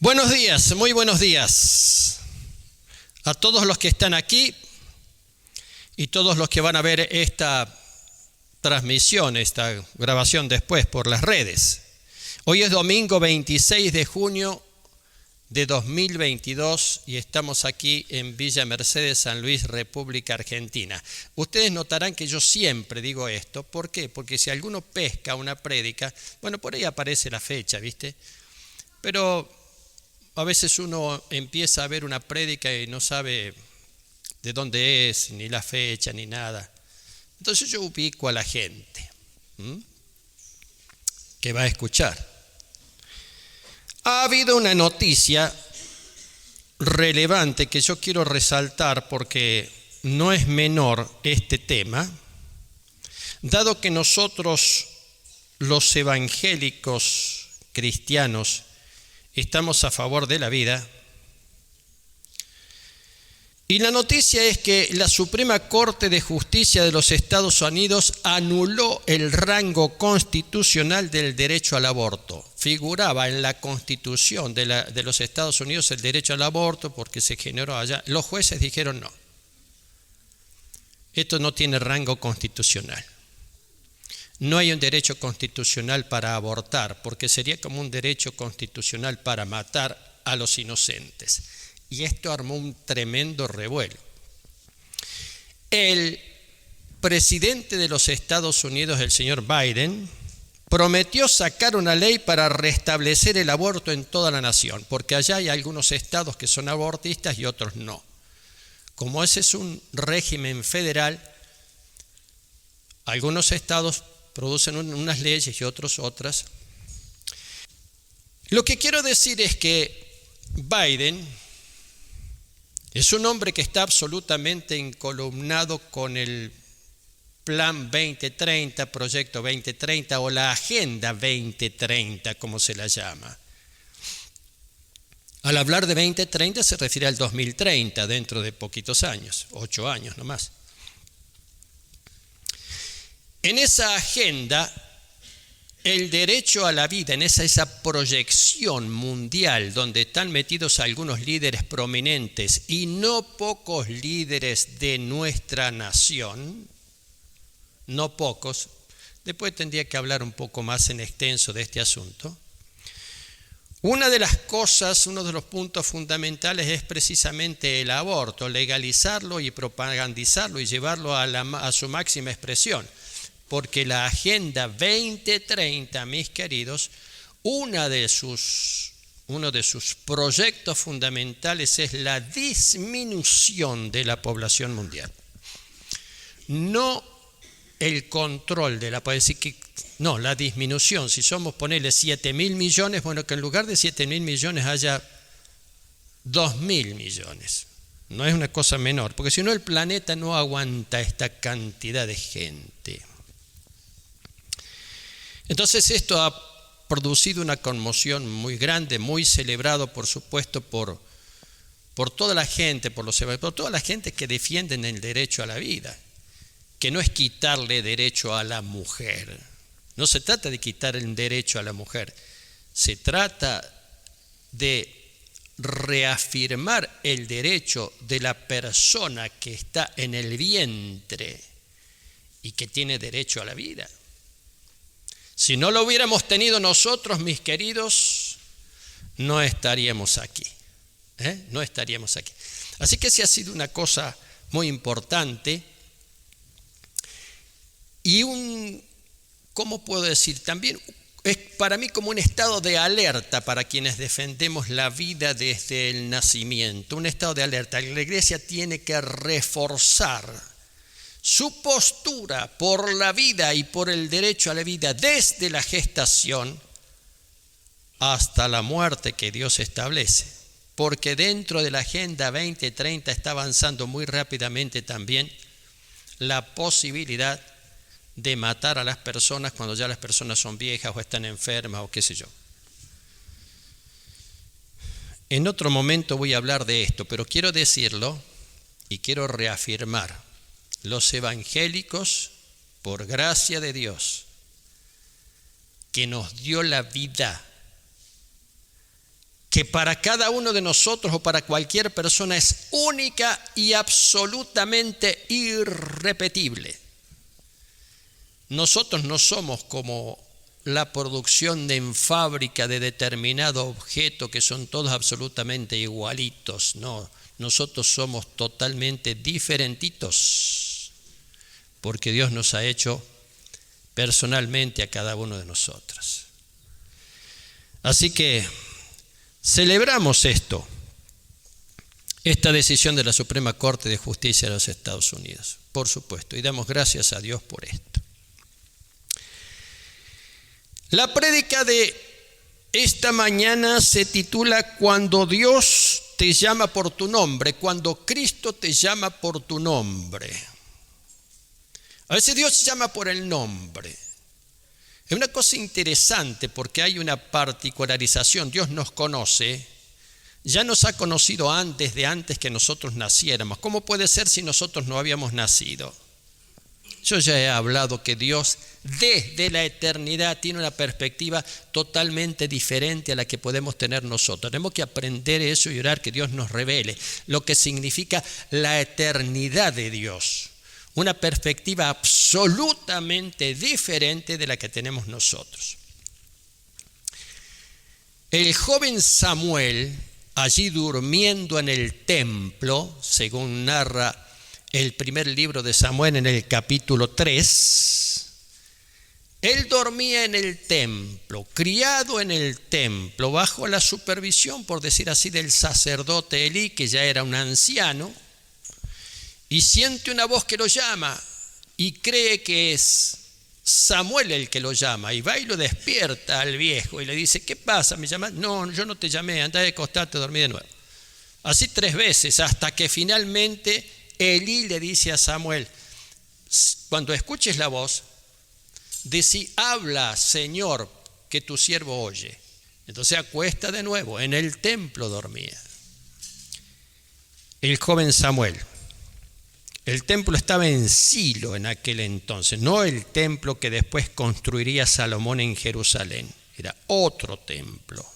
Buenos días, muy buenos días a todos los que están aquí y todos los que van a ver esta transmisión, esta grabación después por las redes. Hoy es domingo 26 de junio de 2022 y estamos aquí en Villa Mercedes, San Luis, República Argentina. Ustedes notarán que yo siempre digo esto. ¿Por qué? Porque si alguno pesca una prédica, bueno, por ahí aparece la fecha, ¿viste? Pero a veces uno empieza a ver una prédica y no sabe de dónde es, ni la fecha, ni nada. Entonces yo ubico a la gente que va a escuchar. Ha habido una noticia relevante que yo quiero resaltar porque no es menor este tema, dado que nosotros, los evangélicos cristianos, estamos a favor de la vida. Y la noticia es que la Suprema Corte de Justicia de los Estados Unidos anuló el rango constitucional del derecho al aborto. Figuraba en la Constitución de los Estados Unidos el derecho al aborto porque se generó allá. Los jueces dijeron no. Esto no tiene rango constitucional. No hay un derecho constitucional para abortar, porque sería como un derecho constitucional para matar a los inocentes. Y esto armó un tremendo revuelo. El presidente de los Estados Unidos, el señor Biden, prometió sacar una ley para restablecer el aborto en toda la nación, porque allá hay algunos estados que son abortistas y otros no. Como ese es un régimen federal, algunos estados producen unas leyes y otros otras. Lo que quiero decir es que Biden es un hombre que está absolutamente encolumnado con el Plan 2030, Proyecto 2030 o la Agenda 2030, como se la llama. Al hablar de 2030 se refiere al 2030, dentro de poquitos años, 8 años nomás. En esa agenda, el derecho a la vida, en esa proyección mundial donde están metidos algunos líderes prominentes y no pocos líderes de nuestra nación, no pocos, después tendría que hablar un poco más en extenso de este asunto. Una de las cosas, uno de los puntos fundamentales es precisamente el aborto, legalizarlo y propagandizarlo y llevarlo a su máxima expresión. Porque la Agenda 2030, mis queridos, uno de sus proyectos fundamentales es la disminución de la población mundial. No el control de la población, no, la disminución. Si somos, ponele 7.000 millones, bueno, que en lugar de 7.000 millones haya 2.000 millones. No es una cosa menor, porque si no el planeta no aguanta esta cantidad de gente. Entonces esto ha producido una conmoción muy grande, muy celebrado por supuesto por toda la gente, por toda la gente que defienden el derecho a la vida, que no es quitarle derecho a la mujer. No se trata de quitar el derecho a la mujer, se trata de reafirmar el derecho de la persona que está en el vientre y que tiene derecho a la vida. Si no lo hubiéramos tenido nosotros, mis queridos, no estaríamos aquí. No estaríamos aquí. Así que sí ha sido una cosa muy importante y ¿cómo puedo decir? También es para mí como un estado de alerta para quienes defendemos la vida desde el nacimiento. Un estado de alerta. La Iglesia tiene que reforzar su postura por la vida y por el derecho a la vida desde la gestación hasta la muerte que Dios establece. Porque dentro de la Agenda 2030 está avanzando muy rápidamente también la posibilidad de matar a las personas cuando ya las personas son viejas o están enfermas o qué sé yo. En otro momento voy a hablar de esto, pero quiero decirlo y quiero reafirmar. Los evangélicos, por gracia de Dios, que nos dio la vida que para cada uno de nosotros o para cualquier persona es única y absolutamente irrepetible. Nosotros no somos como la producción en fábrica de determinado objeto que son todos absolutamente igualitos. No, nosotros somos totalmente diferentitos porque Dios nos ha hecho personalmente a cada uno de nosotros. Así que celebramos esta decisión de la Suprema Corte de Justicia de los Estados Unidos, por supuesto, y damos gracias a Dios por esto. La prédica de esta mañana se titula Cuando Dios te llama por tu nombre, cuando Cristo te llama por tu nombre. A veces Dios se llama por el nombre. Es una cosa interesante porque hay una particularización. Dios nos conoce, ya nos ha conocido antes que nosotros naciéramos. ¿Cómo puede ser si nosotros no habíamos nacido? Yo ya he hablado que Dios desde la eternidad tiene una perspectiva totalmente diferente a la que podemos tener nosotros. Tenemos que aprender eso y orar que Dios nos revele lo que significa la eternidad de Dios. Una perspectiva absolutamente diferente de la que tenemos nosotros. El joven Samuel, allí durmiendo en el templo, según narra el primer libro de Samuel en el capítulo 3, él dormía en el templo, criado en el templo, bajo la supervisión, por decir así, del sacerdote Elí, que ya era un anciano, y siente una voz que lo llama y cree que es Samuel el que lo llama, y va y lo despierta al viejo y le dice: ¿qué pasa? ¿Me llamas? No, yo no te llamé, andá de acostarte, dormí de nuevo. Así 3 veces, hasta que finalmente Elí le dice a Samuel: cuando escuches la voz, decí: habla, Señor, que tu siervo oye. Entonces acuesta de nuevo, en el templo dormía el joven Samuel. El templo estaba en Silo en aquel entonces, no el templo que después construiría Salomón en Jerusalén, era otro templo.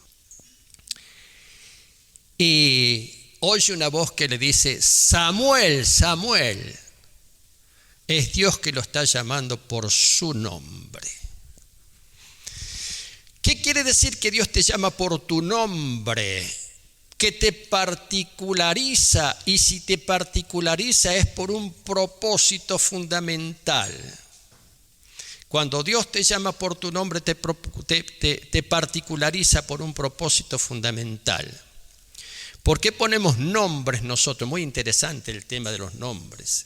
Y oye una voz que le dice: Samuel, Samuel. Es Dios que lo está llamando por su nombre. ¿Qué quiere decir que Dios te llama por tu nombre? Que te particulariza, y si te particulariza es por un propósito fundamental. Cuando Dios te llama por tu nombre te particulariza por un propósito fundamental. ¿Por qué ponemos nombres nosotros? Muy interesante el tema de los nombres.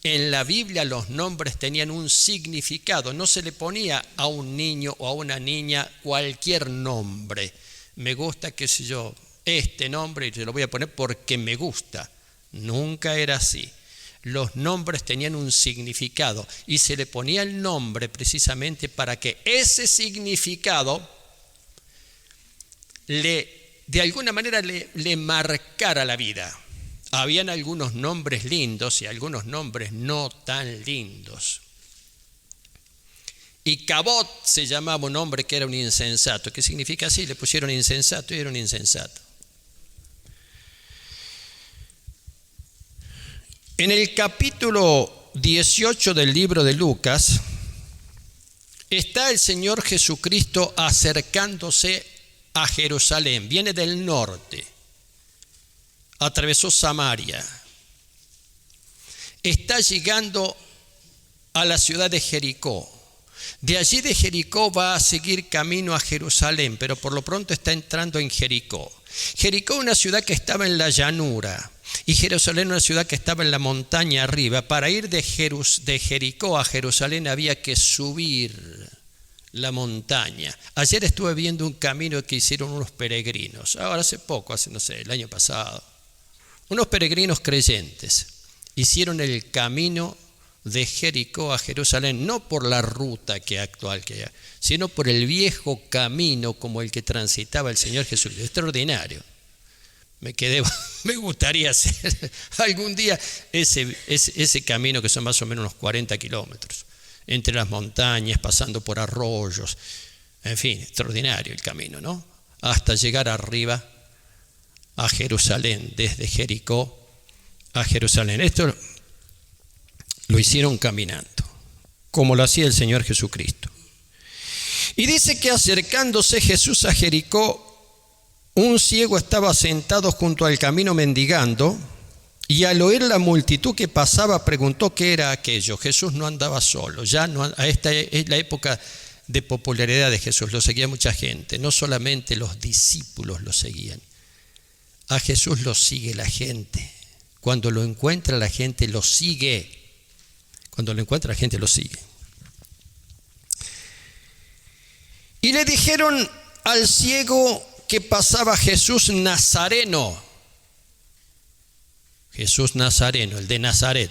En la Biblia los nombres tenían un significado, no se le ponía a un niño o a una niña cualquier nombre. Me gusta, qué sé yo, este nombre y te lo voy a poner porque me gusta. Nunca era así. Los nombres tenían un significado y se le ponía el nombre precisamente para que ese significado de alguna manera le marcara la vida. Habían algunos nombres lindos y algunos nombres no tan lindos. Y Cabot se llamaba un hombre que era un insensato. ¿Qué significa así? Le pusieron insensato y era un insensato. En el capítulo 18 del libro de Lucas está el Señor Jesucristo acercándose a Jerusalén. Viene del norte, atravesó Samaria, está llegando a la ciudad de Jericó. De allí de Jericó va a seguir camino a Jerusalén, pero por lo pronto está entrando en Jericó. Jericó es una ciudad que estaba en la llanura y Jerusalén una ciudad que estaba en la montaña arriba. Para ir de Jericó a Jerusalén había que subir la montaña. Ayer estuve viendo un camino que hicieron unos peregrinos, ahora hace poco, el año pasado. Unos peregrinos creyentes hicieron el camino de Jericó a Jerusalén, no por la ruta actual que hay, sino por el viejo camino como el que transitaba el Señor Jesús. Extraordinario. Me gustaría hacer algún día ese camino, que son más o menos unos 40 kilómetros, entre las montañas, pasando por arroyos, en fin, extraordinario el camino, ¿no? Hasta llegar arriba a Jerusalén, desde Jericó a Jerusalén. Esto lo hicieron caminando, como lo hacía el Señor Jesucristo. Y dice que acercándose Jesús a Jericó, un ciego estaba sentado junto al camino mendigando, y al oír la multitud que pasaba preguntó qué era aquello. Jesús no andaba solo, ya no, esta es la época de popularidad de Jesús, lo seguía mucha gente, no solamente los discípulos lo seguían, a Jesús lo sigue la gente. Cuando lo encuentra la gente lo sigue, cuando lo encuentra la gente lo sigue. Y le dijeron al ciego que pasaba: Jesús Nazareno. Jesús Nazareno, el de Nazaret.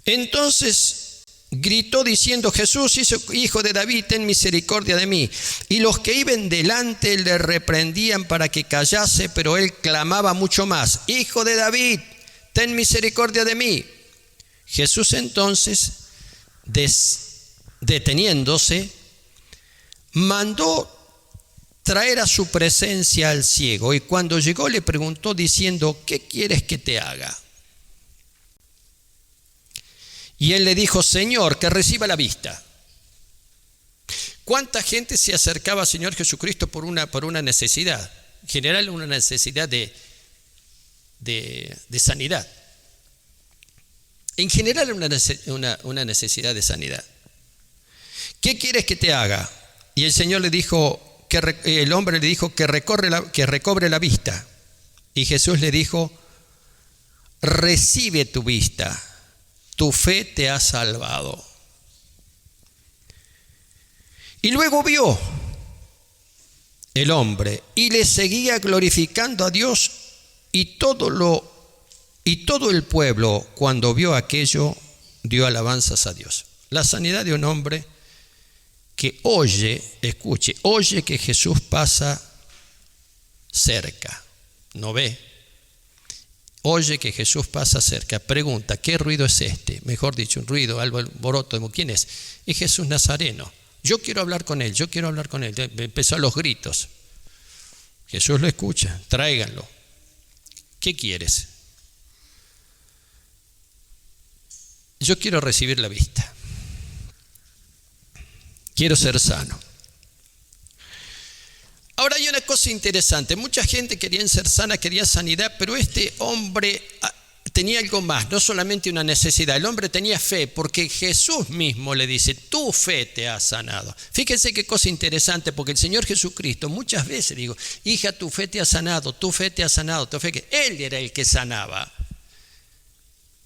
Entonces gritó diciendo: Jesús, hijo de David, ten misericordia de mí. Y los que iban delante le reprendían para que callase, pero él clamaba mucho más: Hijo de David, ten misericordia de mí. Jesús entonces, deteniéndose, mandó traer a su presencia al ciego, y cuando llegó le preguntó diciendo: ¿qué quieres que te haga? Y él le dijo: Señor, que reciba la vista. ¿Cuánta gente se acercaba al Señor Jesucristo por una necesidad? En general, una necesidad de sanidad. En general, una necesidad de sanidad. ¿Qué quieres que te haga? Y el Señor le dijo, el hombre le dijo que recobre la vista. Y Jesús le dijo: recibe tu vista, tu fe te ha salvado. Y luego vio el hombre y le seguía glorificando a Dios, y todo el pueblo, cuando vio aquello, dio alabanzas a Dios. La sanidad de un hombre que oye que Jesús pasa cerca, no ve, oye que Jesús pasa cerca, pregunta: ¿qué ruido es este? Mejor dicho, un ruido, algo alboroto. ¿Quién es? Es Jesús Nazareno. Yo quiero hablar con él, Empezó a los gritos. Jesús lo escucha: tráiganlo. ¿Qué quieres? Yo quiero recibir la vista. Quiero ser sano. Ahora hay una cosa interesante. Mucha gente quería ser sana, quería sanidad, pero este hombre tenía algo más, no solamente una necesidad. El hombre tenía fe, porque Jesús mismo le dice: tu fe te ha sanado. Fíjense qué cosa interesante, porque el Señor Jesucristo muchas veces dijo: hija, tu fe te ha sanado, tu fe te ha sanado, tu fe. Él era el que sanaba.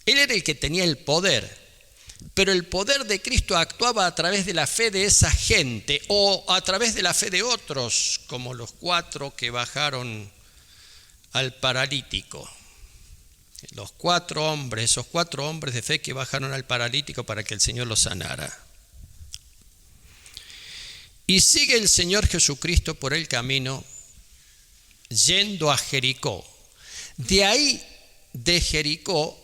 Él era el que tenía el poder. Pero el poder de Cristo actuaba a través de la fe de esa gente, o a través de la fe de otros, como los 4 que bajaron al paralítico. Esos 4 hombres de fe que bajaron al paralítico para que el Señor lo sanara. Y sigue el Señor Jesucristo por el camino, yendo a Jericó. De ahí, de Jericó,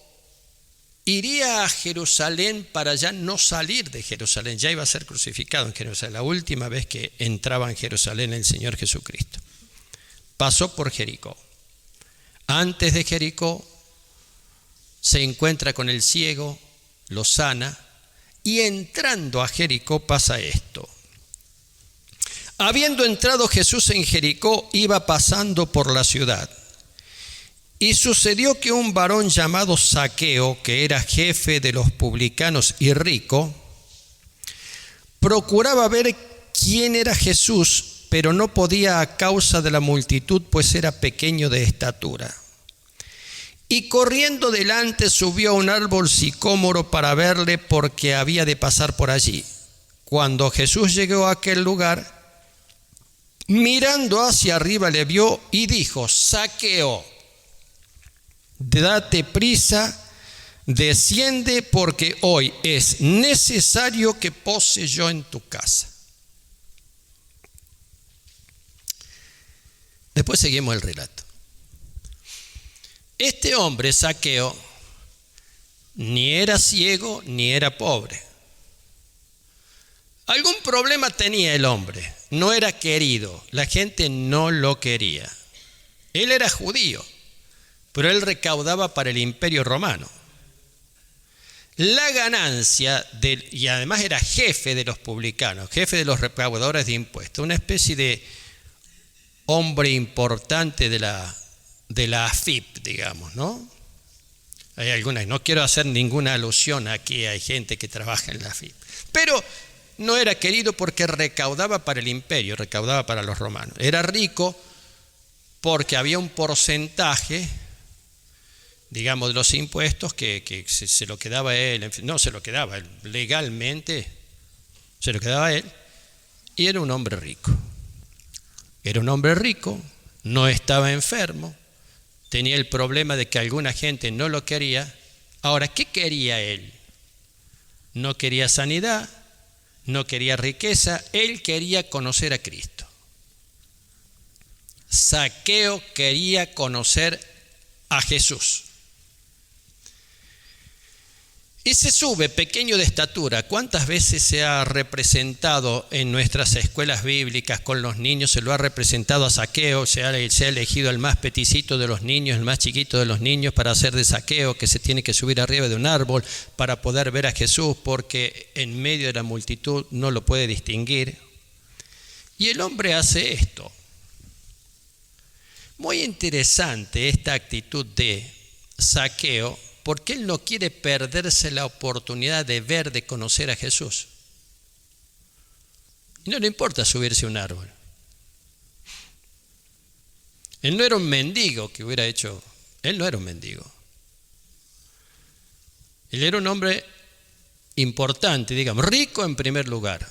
iría a Jerusalén para ya no salir de Jerusalén. Ya iba a ser crucificado en Jerusalén. La última vez que entraba en Jerusalén el Señor Jesucristo. Pasó por Jericó. Antes de Jericó se encuentra con el ciego, lo sana, y entrando a Jericó pasa esto. Habiendo entrado Jesús en Jericó, iba pasando por la ciudad. Y sucedió que un varón llamado Zaqueo, que era jefe de los publicanos y rico, procuraba ver quién era Jesús, pero no podía a causa de la multitud, pues era pequeño de estatura. Y corriendo delante subió a un árbol sicómoro para verle, porque había de pasar por allí. Cuando Jesús llegó a aquel lugar, mirando hacia arriba le vio y dijo: Zaqueo, date prisa, desciende, porque hoy es necesario que pose yo en tu casa. Después seguimos el relato. Este hombre, Zaqueo, ni era ciego ni era pobre. Algún problema tenía el hombre, no era querido, la gente no lo quería. Él era judío, pero él recaudaba para el Imperio Romano. La ganancia, y además era jefe de los publicanos, jefe de los recaudadores de impuestos, una especie de hombre importante de la AFIP, digamos, ¿no? Hay algunas, no quiero hacer ninguna alusión aquí, hay gente que trabaja en la AFIP, pero no era querido porque recaudaba para el imperio, recaudaba para los romanos. Era rico porque había un porcentaje, digamos, de los impuestos que se lo quedaba él, no se lo quedaba él, legalmente se lo quedaba él, y era un hombre rico. Era un hombre rico, no estaba enfermo, tenía el problema de que alguna gente no lo quería. Ahora, ¿qué quería él? No quería sanidad, no quería riqueza, él quería conocer a Cristo. Zaqueo quería conocer a Jesús. Y se sube, pequeño de estatura. ¿Cuántas veces se ha representado en nuestras escuelas bíblicas con los niños? Se lo ha representado a Zaqueo, se ha elegido el más peticito de los niños, el más chiquito de los niños para hacer de Zaqueo, que se tiene que subir arriba de un árbol para poder ver a Jesús, porque en medio de la multitud no lo puede distinguir. Y el hombre hace esto. Muy interesante esta actitud de Zaqueo, porque él no quiere perderse la oportunidad de ver, de conocer a Jesús. Y no le importa subirse a un árbol. Él no era un mendigo que hubiera hecho, él no era un mendigo. Él era un hombre importante, digamos, rico en primer lugar.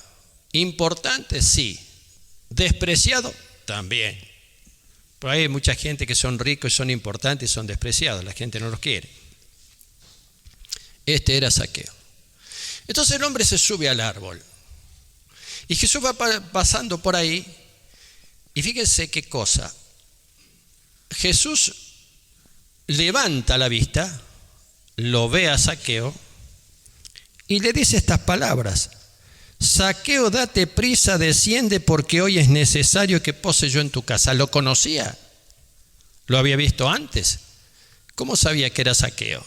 Importante, sí. Despreciado, también. Pero hay mucha gente que son ricos y son importantes y son despreciados, la gente no los quiere. Este era Zaqueo. Entonces el hombre se sube al árbol y Jesús va pasando por ahí, y fíjense qué cosa. Jesús levanta la vista, lo ve a Zaqueo y le dice estas palabras: Zaqueo, date prisa, desciende, porque hoy es necesario que pose yo en tu casa. ¿Lo conocía? ¿Lo había visto antes? ¿Cómo sabía que era Zaqueo?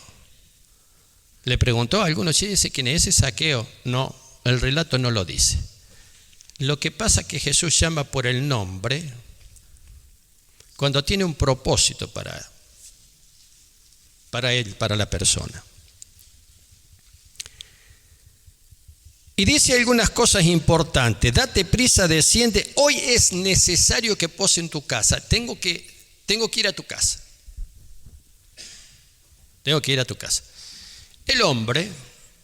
Le preguntó a algunos: ¿sí dice quién es ese Zaqueo? No, el relato no lo dice. Lo que pasa es que Jesús llama por el nombre cuando tiene un propósito para él, para la persona. Y dice algunas cosas importantes: date prisa, desciende, hoy es necesario que pose en tu casa. Tengo que ir a tu casa. Tengo que ir a tu casa. El hombre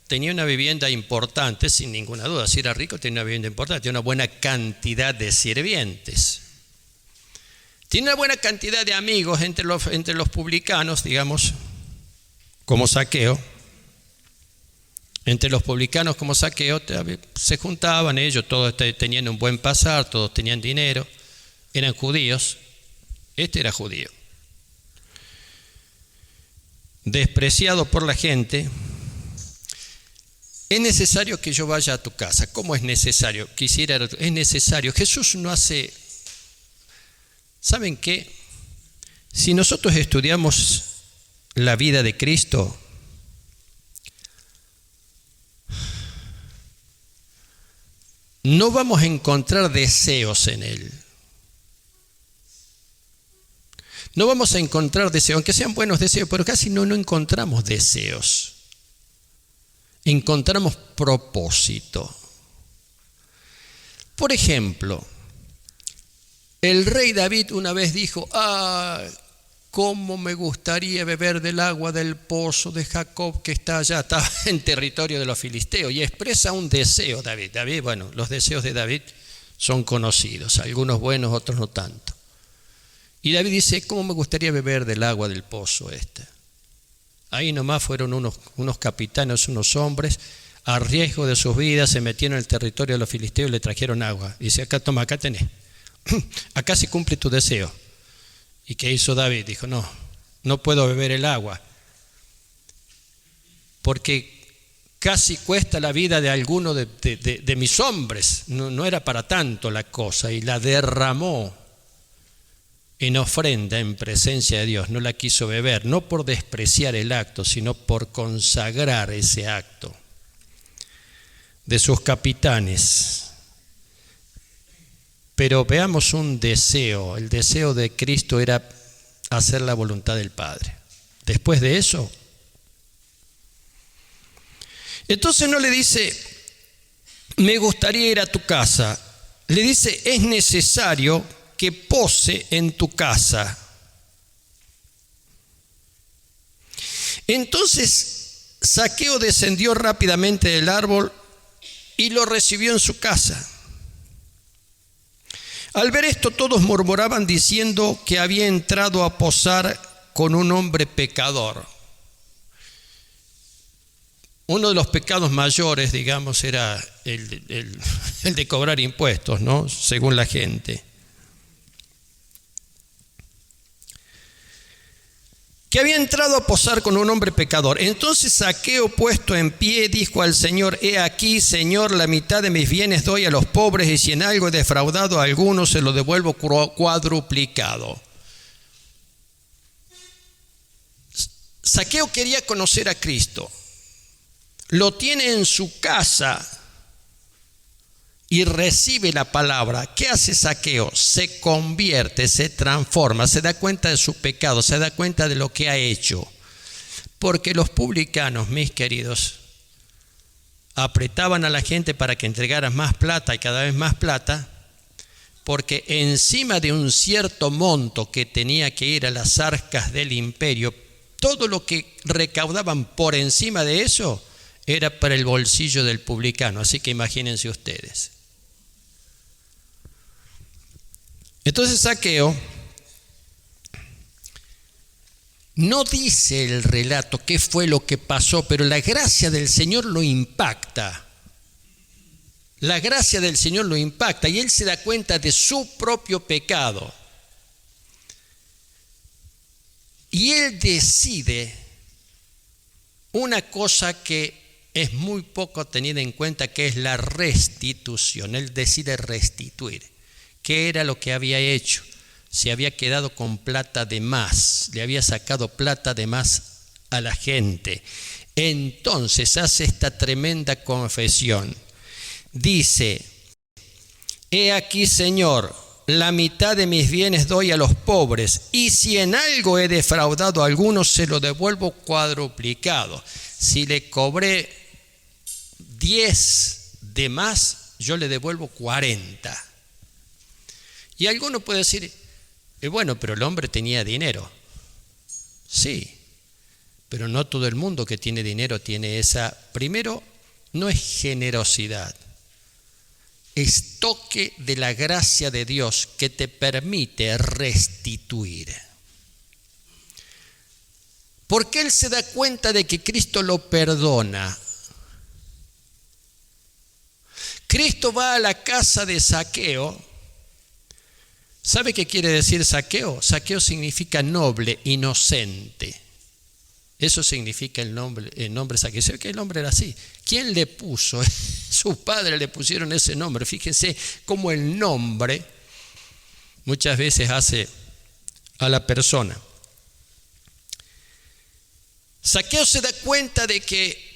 tenía una vivienda importante, sin ninguna duda. Si era rico, tenía una vivienda importante, tenía una buena cantidad de sirvientes. Tiene una buena cantidad de amigos entre los publicanos, digamos, como Zaqueo. Entre los publicanos como Zaqueo se juntaban ellos, todos tenían un buen pasar, todos tenían dinero, eran judíos. Este era judío. Despreciado por la gente. Es necesario que yo vaya a tu casa. ¿Cómo es necesario? Es necesario. Jesús no hace... ¿Saben qué? Si nosotros estudiamos la vida de Cristo, no vamos a encontrar deseos en Él. No vamos a encontrar deseos, aunque sean buenos deseos, pero casi no encontramos deseos. Encontramos propósito. Por ejemplo, el rey David una vez dijo: cómo me gustaría beber del agua del pozo de Jacob que está allá. Estaba en territorio de los filisteos, y expresa un deseo David. Bueno, los deseos de David son conocidos, algunos buenos, otros no tanto. Y David dice: ¿cómo me gustaría beber del agua del pozo este? Ahí nomás fueron unos capitanes, unos hombres, a riesgo de sus vidas, se metieron en el territorio de los filisteos y le trajeron agua. Dice: acá, toma, acá tenés. Acá se cumple tu deseo. ¿Y qué hizo David? Dijo: no puedo beber el agua, porque casi cuesta la vida de alguno de mis hombres. No era para tanto la cosa, y la derramó en ofrenda en presencia de Dios, no la quiso beber, no por despreciar el acto, sino por consagrar ese acto de sus capitanes. Pero veamos un deseo, el deseo de Cristo era hacer la voluntad del Padre. Después de eso, entonces no le dice, me gustaría ir a tu casa, le dice, es necesario que pose en tu casa. Entonces Zaqueo descendió rápidamente del árbol y lo recibió en su casa. Al ver esto, todos murmuraban diciendo que había entrado a posar con un hombre pecador. Uno de los pecados mayores, digamos, era el de cobrar impuestos, ¿no? Según la gente. Que había entrado a posar con un hombre pecador. Entonces Zaqueo, puesto en pie, dijo al Señor, he aquí, Señor, la mitad de mis bienes doy a los pobres, y si en algo he defraudado a alguno, se lo devuelvo cuadruplicado. Zaqueo quería conocer a Cristo. Lo tiene en su casa y recibe la palabra. ¿Qué hace Zaqueo? Se convierte, se transforma, se da cuenta de su pecado, se da cuenta de lo que ha hecho. Porque los publicanos, mis queridos, apretaban a la gente para que entregara más plata y cada vez más plata, porque encima de un cierto monto que tenía que ir a las arcas del imperio, todo lo que recaudaban por encima de eso era para el bolsillo del publicano. Así que imagínense ustedes. Entonces Zaqueo no dice el relato qué fue lo que pasó, pero la gracia del Señor lo impacta. La gracia del Señor lo impacta y él se da cuenta de su propio pecado. Y él decide una cosa que es muy poco tenida en cuenta, que es la restitución. Él decide restituir. ¿Qué era lo que había hecho? Se había quedado con plata de más, le había sacado plata de más a la gente. Entonces hace esta tremenda confesión. Dice, he aquí, Señor, la mitad de mis bienes doy a los pobres, y si en algo he defraudado a alguno, se lo devuelvo cuadruplicado. Si le cobré 10 de más, yo le devuelvo 40. Y alguno puede decir, bueno, pero el hombre tenía dinero. Sí, pero no todo el mundo que tiene dinero tiene esa. Primero, no es generosidad, es toque de la gracia de Dios que te permite restituir. Porque él se da cuenta de que Cristo lo perdona. Cristo va a la casa de Zaqueo. ¿Sabe qué quiere decir Zaqueo? Zaqueo significa noble, inocente. Eso significa el nombre Zaqueo. ¿Sabe que el nombre era así? ¿Quién le puso? Sus padres le pusieron ese nombre. Fíjense cómo el nombre muchas veces hace a la persona. Zaqueo se da cuenta de que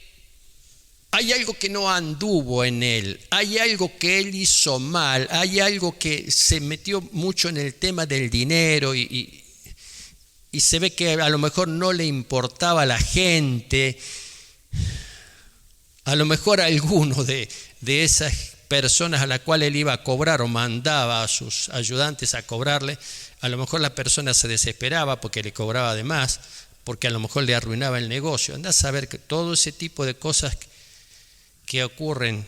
hay algo que no anduvo en él, hay algo que él hizo mal, hay algo que se metió mucho en el tema del dinero y se ve que a lo mejor no le importaba a la gente. A lo mejor alguno de esas personas a las cuales él iba a cobrar o mandaba a sus ayudantes a cobrarle, a lo mejor la persona se desesperaba porque le cobraba de más, porque a lo mejor le arruinaba el negocio. Andá a saber que todo ese tipo de cosas que ocurren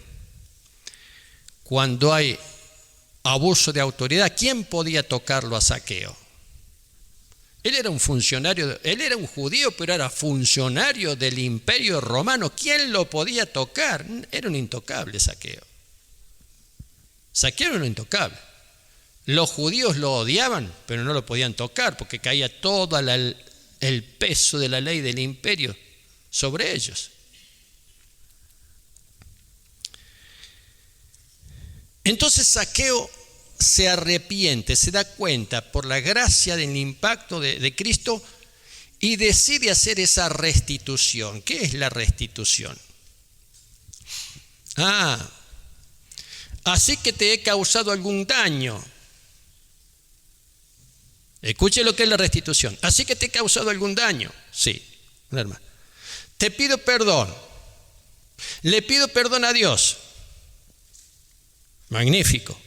cuando hay abuso de autoridad. ¿Quién podía tocarlo a Zaqueo? Él era un funcionario, él era un judío, pero era funcionario del imperio romano. ¿Quién lo podía tocar? Era un intocable Zaqueo. Zaqueo era un intocable. Los judíos lo odiaban, pero no lo podían tocar porque caía todo el peso de la ley del imperio sobre ellos. Entonces Zaqueo se arrepiente, se da cuenta por la gracia del impacto de Cristo y decide hacer esa restitución. ¿Qué es la restitución? Así que te he causado algún daño. Escuche lo que es la restitución. Así que te he causado algún daño. Sí, hermano. Te pido perdón. Le pido perdón a Dios. Magnífico.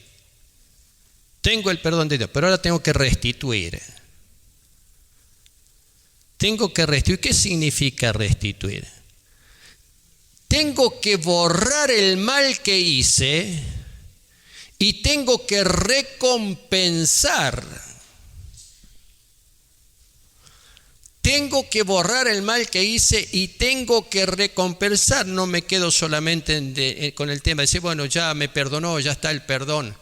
Tengo el perdón de Dios, pero ahora tengo que restituir. Tengo que restituir. ¿Qué significa restituir? Tengo que borrar el mal que hice y tengo que recompensar. Tengo que borrar el mal que hice y tengo que recompensar. No me quedo solamente con el tema de decir, bueno, ya me perdonó, ya está el perdón.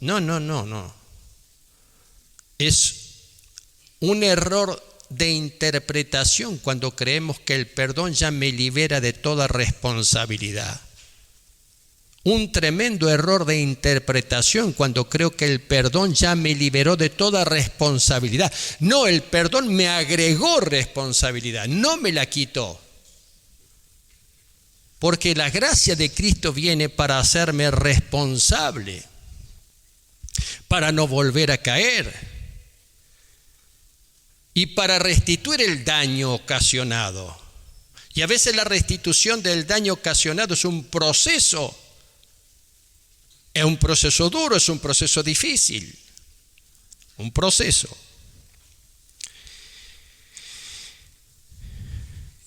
No. Es un error de interpretación cuando creemos que el perdón ya me libera de toda responsabilidad. Un tremendo error de interpretación cuando creo que el perdón ya me liberó de toda responsabilidad. No, el perdón me agregó responsabilidad, no me la quitó. Porque la gracia de Cristo viene para hacerme responsable, para no volver a caer y para restituir el daño ocasionado. Y a veces la restitución del daño ocasionado es un proceso. Es un proceso duro, es un proceso difícil, un proceso.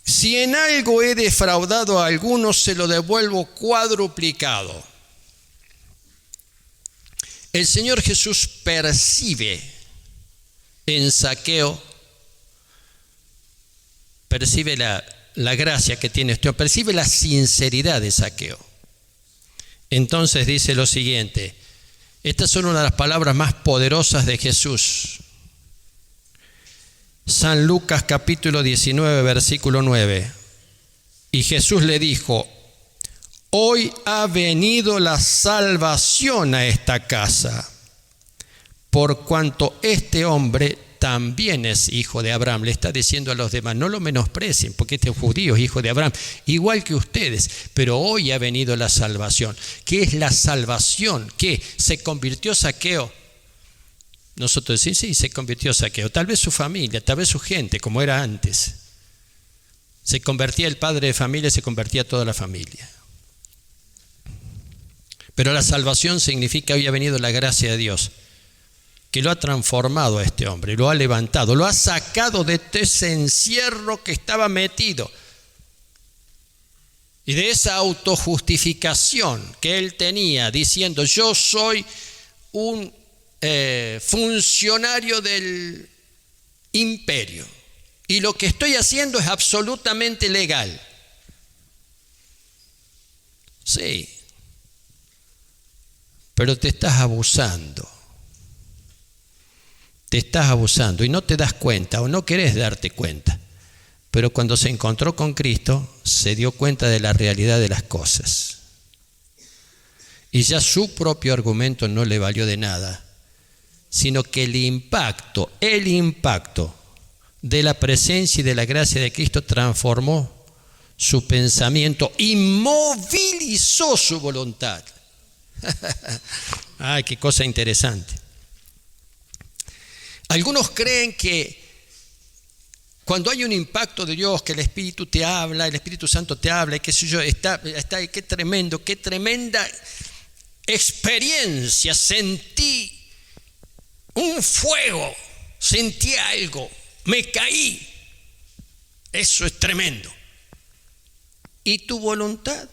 Si en algo he defraudado a algunos, se lo devuelvo cuadruplicado. El Señor Jesús percibe en Zaqueo, percibe la gracia que tiene este hombre, percibe la sinceridad de Zaqueo. Entonces dice lo siguiente, estas son una de las palabras más poderosas de Jesús. San Lucas capítulo 19, versículo 9. Y Jesús le dijo, hoy ha venido la salvación a esta casa, por cuanto este hombre también es hijo de Abraham. Le está diciendo a los demás, no lo menosprecien, porque este judío es hijo de Abraham, igual que ustedes, pero hoy ha venido la salvación. ¿Qué es la salvación? ¿Qué? ¿Se convirtió Zaqueo? Nosotros decimos, sí, se convirtió Zaqueo. Tal vez su familia, tal vez su gente, como era antes. Se convertía el padre de familia, se convertía toda la familia. Pero la salvación significa hoy ha venido la gracia de Dios, que lo ha transformado a este hombre, lo ha levantado, lo ha sacado de ese encierro que estaba metido y de esa autojustificación que él tenía, diciendo, yo soy un funcionario del imperio y lo que estoy haciendo es absolutamente legal. Sí, pero te estás abusando. Te estás abusando y no te das cuenta o no querés darte cuenta. Pero cuando se encontró con Cristo, se dio cuenta de la realidad de las cosas. Y ya su propio argumento no le valió de nada, sino que el impacto de la presencia y de la gracia de Cristo transformó su pensamiento y movilizó su voluntad. Ay, qué cosa interesante. Algunos creen que cuando hay un impacto de Dios, que el Espíritu te habla, el Espíritu Santo te habla, y qué sé yo, qué tremendo, qué tremenda experiencia, sentí un fuego, sentí algo, me caí, eso es tremendo. ¿Y tu voluntad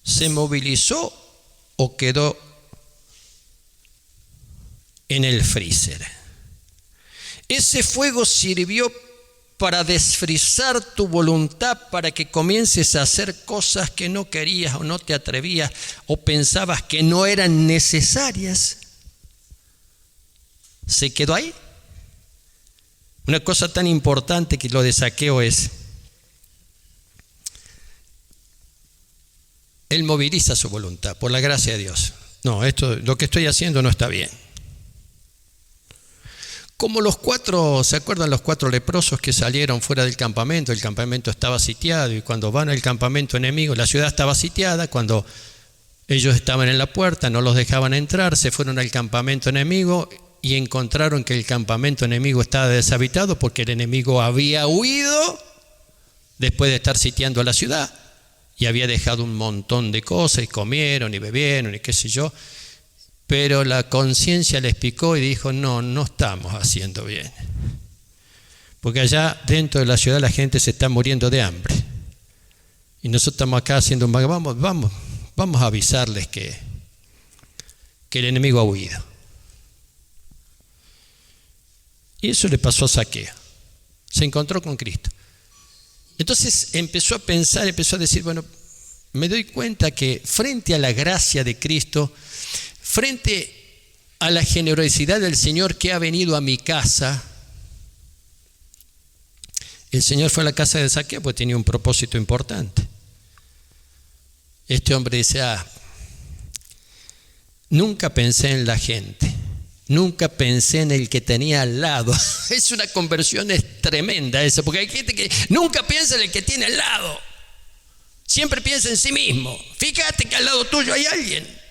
se movilizó o quedó en el freezer? Ese fuego sirvió para desfrizar tu voluntad, para que comiences a hacer cosas que no querías o no te atrevías o pensabas que no eran necesarias. ¿Se quedó ahí? Una cosa tan importante que lo de Zaqueo es, él moviliza su voluntad por la gracia de Dios. no, lo que estoy haciendo no está bien. Como los 4, ¿se acuerdan los 4 leprosos que salieron fuera del campamento? El campamento estaba sitiado y cuando van al campamento enemigo, la ciudad estaba sitiada, cuando ellos estaban en la puerta, no los dejaban entrar, se fueron al campamento enemigo y encontraron que el campamento enemigo estaba deshabitado porque el enemigo había huido después de estar sitiando a la ciudad y había dejado un montón de cosas y comieron y bebieron y qué sé yo. Pero la conciencia les picó y dijo, no estamos haciendo bien. Porque allá dentro de la ciudad la gente se está muriendo de hambre. Y nosotros estamos acá haciendo un vamos a avisarles que el enemigo ha huido. Y eso le pasó a Zaqueo. Se encontró con Cristo. Entonces empezó a pensar, empezó a decir, bueno, me doy cuenta que frente a la gracia de Cristo, frente a la generosidad del Señor que ha venido a mi casa, el Señor fue a la casa de Zaqueo porque tenía un propósito importante. Este hombre dice, nunca pensé en la gente, nunca pensé en el que tenía al lado. Es una conversión tremenda esa, porque hay gente que nunca piensa en el que tiene al lado, siempre piensa en sí mismo. Fíjate que al lado tuyo hay alguien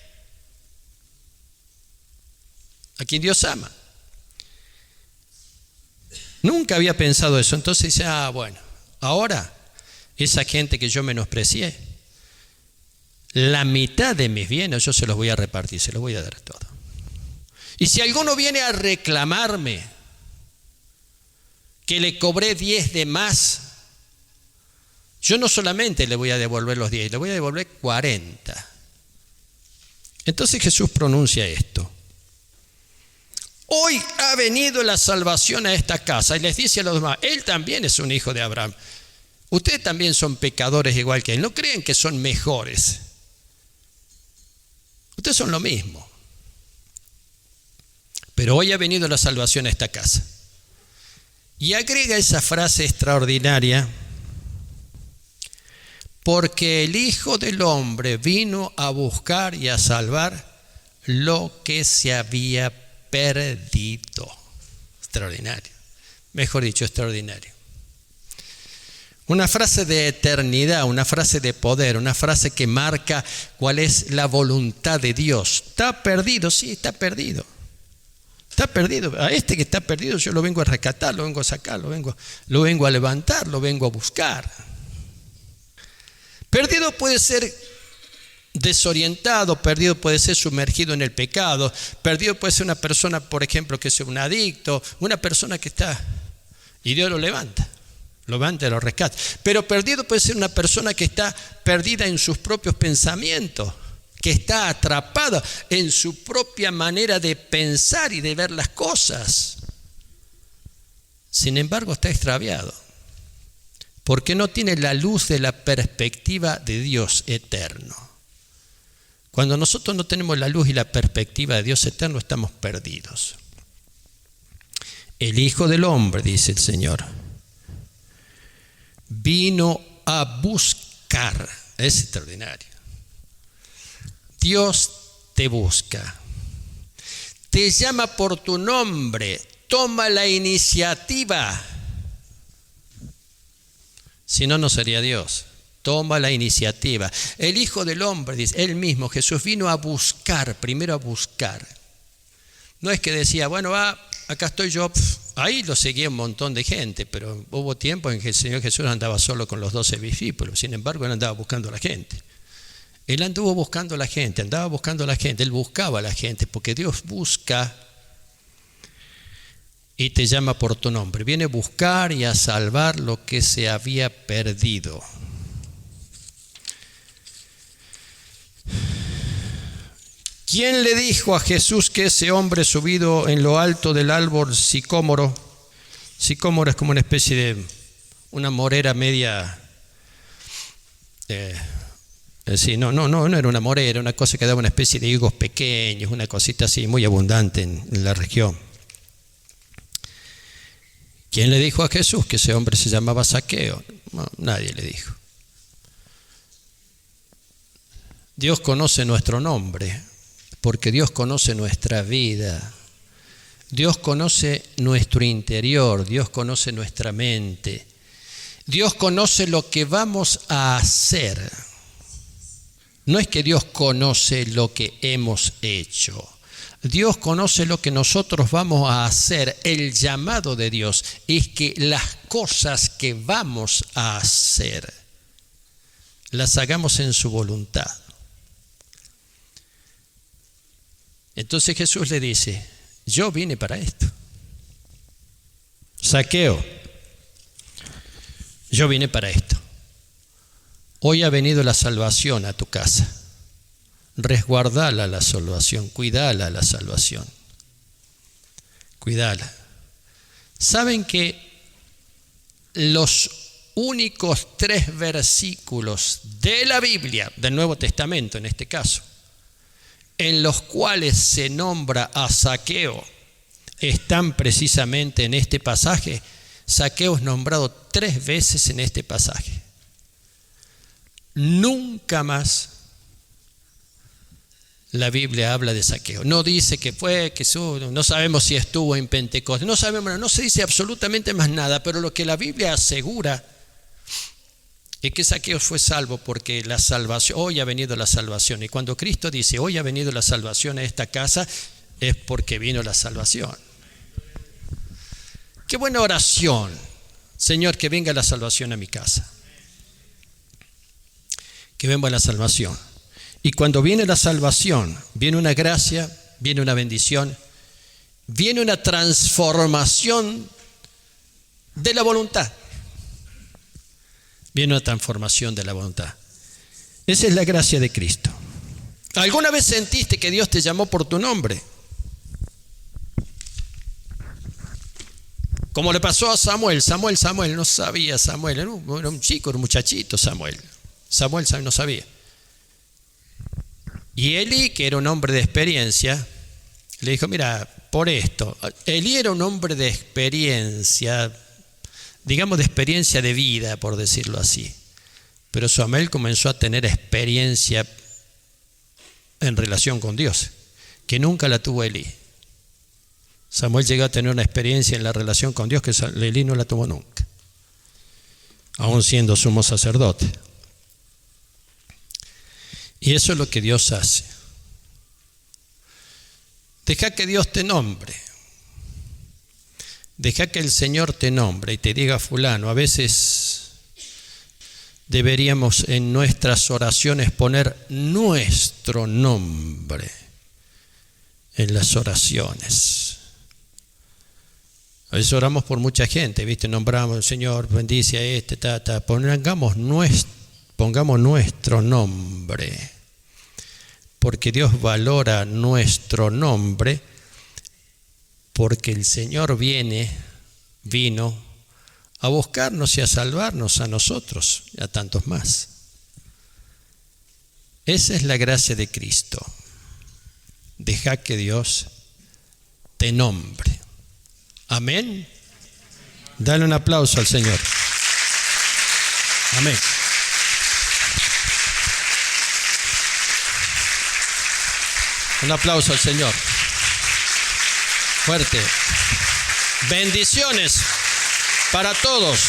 a quien Dios ama. Nunca había pensado eso. Entonces dice, bueno, ahora esa gente que yo menosprecié, la mitad de mis bienes yo se los voy a repartir, se los voy a dar todo. Y si alguno viene a reclamarme que le cobré 10 de más, yo no solamente le voy a devolver los 10, le voy a devolver 40. Entonces Jesús pronuncia esto. Hoy ha venido la salvación a esta casa. Y les dice a los demás, él también es un hijo de Abraham. Ustedes también son pecadores igual que él. No creen que son mejores. Ustedes son lo mismo. Pero hoy ha venido la salvación a esta casa. Y agrega esa frase extraordinaria. Porque el Hijo del Hombre vino a buscar y a salvar lo que se había perdido. Extraordinario. Mejor dicho, extraordinario. Una frase de eternidad, una frase de poder, una frase que marca cuál es la voluntad de Dios. ¿Está perdido? Sí, está perdido. Está perdido. A este que está perdido yo lo vengo a rescatar, lo vengo a sacar, lo vengo a levantar, lo vengo a buscar. Perdido puede ser desorientado, perdido puede ser sumergido en el pecado, perdido puede ser una persona, por ejemplo, que sea un adicto, una persona que está, y Dios lo levanta, lo rescata. Pero perdido puede ser una persona que está perdida en sus propios pensamientos, que está atrapada en su propia manera de pensar y de ver las cosas. Sin embargo, está extraviado, porque no tiene la luz de la perspectiva de Dios eterno. Cuando nosotros no tenemos la luz y la perspectiva de Dios eterno, estamos perdidos. El Hijo del Hombre, dice el Señor, vino a buscar. Es extraordinario. Dios te busca, te llama por tu nombre, toma la iniciativa. Si no, no sería Dios. Toma la iniciativa. El Hijo del Hombre, dice, él mismo, Jesús, vino a buscar, primero a buscar. No es que decía, bueno, acá estoy yo. Ahí lo seguía un montón de gente, pero hubo tiempo en que el Señor Jesús andaba solo con los 12 discípulos. Sin embargo, él andaba buscando a la gente. Él anduvo buscando a la gente, andaba buscando a la gente. Él buscaba a la gente, porque Dios busca y te llama por tu nombre. Viene a buscar y a salvar lo que se había perdido. ¿Quién le dijo a Jesús que ese hombre subido en lo alto del árbol sicómoro? Sicómoro es como una especie de una morera media. Sí, no era una morera, era una cosa que daba una especie de higos pequeños, una cosita así muy abundante en la región. ¿Quién le dijo a Jesús que ese hombre se llamaba Zaqueo? No, nadie le dijo. Dios conoce nuestro nombre. porque Dios conoce nuestra vida. Dios conoce nuestro interior, Dios conoce nuestra mente. Dios conoce lo que vamos a hacer. No es que Dios conoce lo que hemos hecho. Dios conoce lo que nosotros vamos a hacer. El llamado de Dios es que las cosas que vamos a hacer las hagamos en su voluntad. Entonces Jesús le dice, yo vine para esto. Zaqueo, yo vine para esto. Hoy ha venido la salvación a tu casa. Resguardala la salvación, cuidala la salvación. Cuidala. ¿Saben que los únicos 3 versículos de la Biblia, del Nuevo Testamento en este caso, en los cuales se nombra a Zaqueo, están precisamente en este pasaje? Zaqueo es nombrado 3 veces en este pasaje. Nunca más la Biblia habla de Zaqueo. No dice que fue, que no sabemos si estuvo en Pentecostés, no sabemos, no se dice absolutamente más nada, pero lo que la Biblia asegura es que Zaqueo fue salvo porque la salvación, hoy ha venido la salvación. Y cuando Cristo dice, hoy ha venido la salvación a esta casa, es porque vino la salvación. Qué buena oración. Señor, que venga la salvación a mi casa. Que venga la salvación. Y cuando viene la salvación, viene una gracia, viene una bendición, viene una transformación de la voluntad. Viene una transformación de la voluntad. Esa es la gracia de Cristo. ¿Alguna vez sentiste que Dios te llamó por tu nombre? Como le pasó a Samuel. Samuel no sabía. Samuel era un chico, era un muchachito. Samuel no sabía. Y Elí, que era un hombre de experiencia, le dijo, mira, por esto. Elí era un hombre de experiencia, digamos de experiencia de vida, por decirlo así. Pero Samuel comenzó a tener experiencia en relación con Dios, que nunca la tuvo Elí. Samuel llegó a tener una experiencia en la relación con Dios que Elí no la tuvo nunca, aún siendo sumo sacerdote. Y eso es lo que Dios hace. Deja que Dios te nombre. Deja que el Señor te nombre y te diga, fulano. A veces deberíamos en nuestras oraciones poner nuestro nombre en las oraciones. A veces oramos por mucha gente, ¿viste? Nombramos, Señor, bendice a este, pongamos nuestro nombre. Porque Dios valora nuestro nombre, porque el Señor vino a buscarnos y a salvarnos a nosotros y a tantos más. Esa es la gracia de Cristo. Deja que Dios te nombre. Amén. Dale un aplauso al Señor. Amén. Un aplauso al Señor. Fuerte. Bendiciones para todos.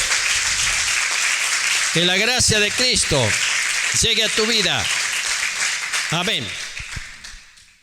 Que la gracia de Cristo llegue a tu vida. Amén.